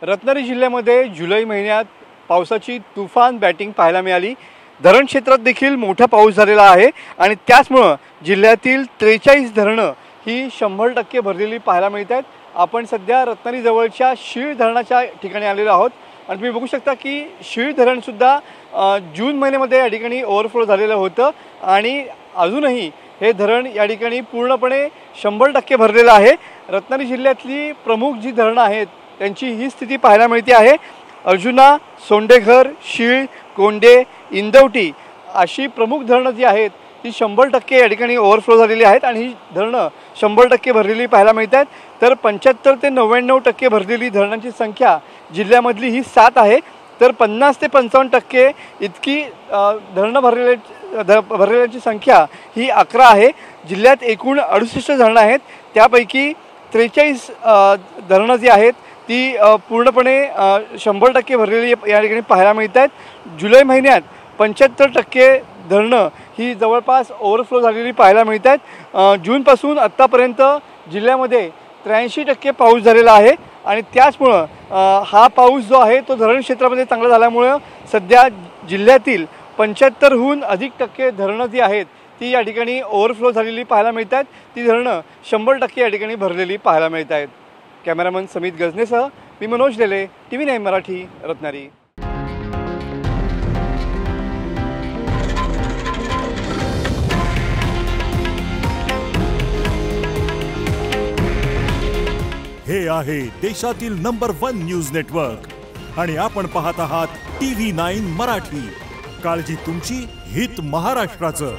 रत्नागिरी जिल्ह्यामध्ये जुलै महिन्यात पावसाची तुफान बॅटिंग पाहायला मिळाली। धरण क्षेत्रात देखील मोठा पाऊस झालेला आहे आणि त्याचमुळे जिल्ह्यातील 43 धरणं ही 100% भरलेली पाहायला मिळत आहेत। आपण सध्या रत्नागिरी जवळच्या शीळ धरणाच्या ठिकाणी आलेलो आहोत आणि तुम्ही बघू शकता की शीळ धरण सुद्धा जून महिन्यामध्ये या ठिकाणी ओव्हरफ्लो झालेलं होतं आणि अजूनही हे धरण या ठिकाणी पूर्णपणे 100% भरलेलं आहे। रत्नागिरी जिल्ह्यातली प्रमुख जी धरणं आहेत त्यांची ही स्थिती पाहायला मिळते आहे। अर्जुना, सोंडेघर, शीळ, कोंडे, इंदवटी अशी प्रमुख धरणं जी आहेत ती 100% या ठिकाणी ओव्हरफ्लो झालेली आहेत आणि ही धरणं 100% भरलेली पाहायला मिळत आहेत। तर 75 ते 99% भरलेली धरणांची संख्या जिल्ह्यामधली ही 7 आहे। तर 50 ते 55% इतकी धरणं भरलेल्यांची संख्या ही 11 आहे। जिल्ह्यात एकूण 68 धरणं आहेत, त्यापैकी 43 धरणं जी आहेत ती पूर्णपणे 100% भरलेली या ठिकाणी पाहायला मिळत आहेत। जुलै महिन्यात 75% धरणं ही जवळपास ओव्हरफ्लो झालेली पाहायला मिळत आहेत। जूनपासून आत्तापर्यंत जिल्ह्यामध्ये 83% पाऊस झालेला आहे आणि त्याचमुळं हा पाऊस जो आहे तो धरण क्षेत्रामध्ये चांगला झाल्यामुळं सध्या जिल्ह्यातील 75हून अधिक टक्के धरणं जी आहेत ती या ठिकाणी ओव्हरफ्लो झालेली पाहायला मिळत आहेत। ती धरणं 100% या ठिकाणी भरलेली पाहायला मिळत आहेत। कॅमेरामन समित गजनेसह मी मनोज लेले, TV9 मराठी, रत्नागिरी। हे आहे देशातील नंबर 1 न्यूज नेटवर्क आणि आपण पाहत आहात TV9 मराठी। काळजी तुमची, हित महाराष्ट्राचं।